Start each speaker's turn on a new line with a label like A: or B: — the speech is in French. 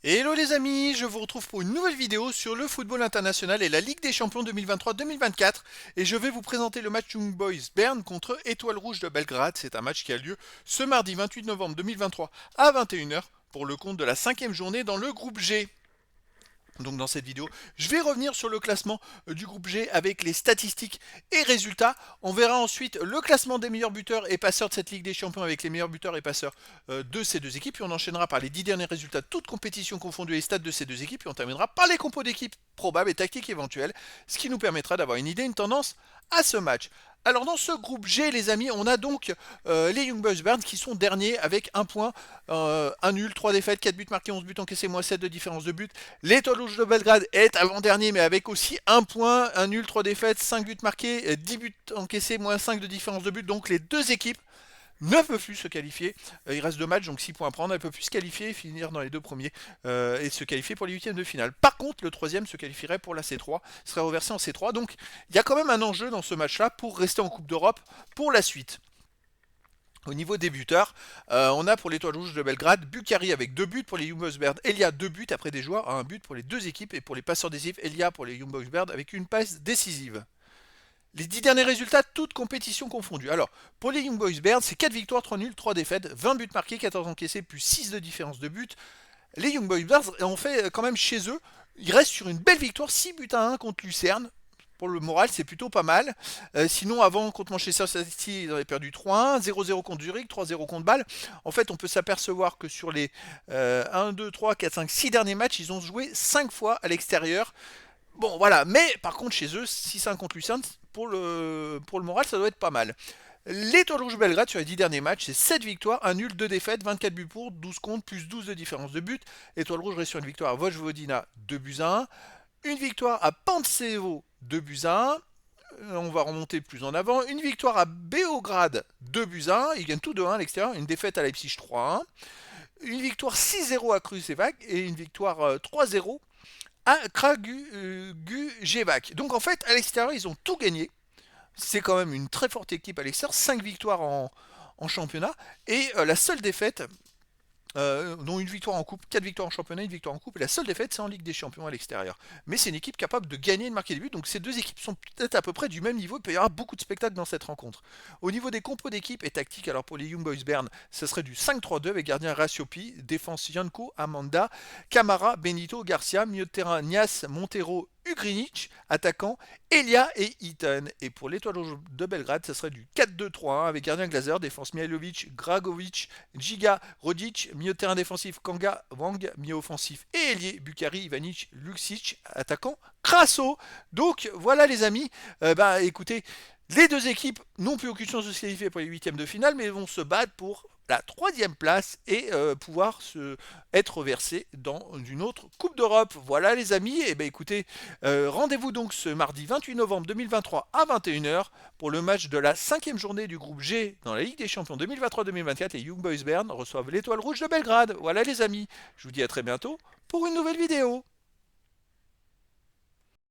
A: Hello les amis, je vous retrouve pour une nouvelle vidéo sur le football international et la Ligue des Champions 2023-2024 et je vais vous présenter le match Young Boys Bern contre Étoile Rouge de Belgrade. C'est un match qui a lieu ce mardi 28 novembre 2023 à 21h pour le compte de la cinquième journée dans le groupe G. Donc dans cette vidéo, je vais revenir sur le classement du groupe G avec les statistiques et résultats. On verra ensuite le classement des meilleurs buteurs et passeurs de cette Ligue des Champions avec les meilleurs buteurs et passeurs de ces deux équipes. Puis on enchaînera par les 10 derniers résultats, toutes compétitions confondues et stades de ces deux équipes. Et on terminera par les compos d'équipes probables et tactiques éventuelles, ce qui nous permettra d'avoir une idée, une tendance à ce match. Alors dans ce groupe G, les amis, on a donc les Young Boys Bern qui sont derniers avec un point, un nul, 3 défaites, 4 buts marqués, 11 buts encaissés, moins 7 de différence de but. L'Étoile Rouge de Belgrade est avant-dernier, mais avec aussi un point, un nul, 3 défaites, 5 buts marqués, 10 buts encaissés, moins 5 de différence de but. Donc les deux équipes ne peuvent plus se qualifier. Il reste 2 matchs, donc 6 points à prendre. Elles ne peuvent plus se qualifier et finir dans les deux premiers et se qualifier pour les huitièmes de finale. Par contre, le troisième se qualifierait pour la C3, serait reversé en C3. Donc il y a quand même un enjeu dans ce match-là pour rester en Coupe d'Europe pour la suite. Au niveau des buteurs, on a pour l'Étoile Rouge de Belgrade, Bukhari avec 2 buts pour les Young Boys Bern, Elia 2 buts après des joueurs, un but pour les deux équipes et pour les passeurs décisifs, Elia pour les Young Boys Bern avec une passe décisive. Les 10 derniers résultats, toutes compétitions confondues. Alors, pour les Young Boys Bern, c'est 4 victoires, 3 nuls, 3 défaites, 20 buts marqués, 14 encaissés, plus 6 de différence de but. Les Young Boys Bern ont fait quand même chez eux, ils restent sur une belle victoire, 6 buts à 1 contre Lucerne. Pour le moral, c'est plutôt pas mal. Sinon, avant, contre Manchester City, ils avaient perdu 3-1, 0-0 contre Zurich, 3-0 contre Bâle. En fait, on peut s'apercevoir que sur les 1, 2, 3, 4, 5, 6 derniers matchs, ils ont joué 5 fois à l'extérieur. Bon, voilà. Mais par contre, chez eux, 6-1 contre Lucerne, pour le moral, ça doit être pas mal. L'Étoile Rouge Belgrade, sur les 10 derniers matchs, c'est 7 victoires, 1 nul, 2 défaites, 24 buts pour, 12 contre, plus 12 de différence de but. L'Étoile Rouge reste sur une victoire à Vojvodina, 2 buts à 1. Une victoire à Pančevo, 2 buts à 1. On va remonter plus en avant. Une victoire à Beograd, 2 buts à 1. Ils gagnent tout de 1 à l'extérieur. Une défaite à Leipzig, 3-1. Une victoire 6-0 à Kruševac et une victoire 3-0 à Kragujevac. Donc en fait, à l'extérieur, ils ont tout gagné. C'est quand même une très forte équipe à l'extérieur. 5 victoires en championnat. Et la seule défaite, dont une victoire en coupe, 4 victoires en championnat, une victoire en coupe, et la seule défaite c'est en Ligue des Champions à l'extérieur. Mais c'est une équipe capable de gagner et de marquer des buts, donc ces deux équipes sont peut-être à peu près du même niveau, il peut y avoir beaucoup de spectacles dans cette rencontre. Au niveau des compos d'équipe et tactiques, alors pour les Young Boys Bern, ce serait du 5-3-2 avec gardien Rasiopi, défense Janko, Amanda, Camara, Benito, Garcia, milieu de terrain Nias, Montero, Ugrinic, attaquant Elia et Eaton. Et pour l'Étoile Rouge de Belgrade, ce serait du 4-2-3-1 avec gardien Glazer, défense Mihailovic, Dragovic, Giga, Rodic, milieu de terrain défensif Kanga, Wang, milieu offensif et ailier Bukhari, Ivanic, Luxic, attaquant Crasso. Donc voilà les amis, écoutez, les deux équipes n'ont plus aucune chance de se qualifier pour les huitièmes de finale, mais vont se battre pour la troisième place et pouvoir être versé dans une autre Coupe d'Europe. Voilà les amis, et écoutez, rendez-vous donc ce mardi 28 novembre 2023 à 21h pour le match de la cinquième journée du groupe G dans la Ligue des Champions 2023-2024. Les Young Boys Bern reçoivent l'Étoile Rouge de Belgrade. Voilà les amis, je vous dis à très bientôt pour une nouvelle vidéo.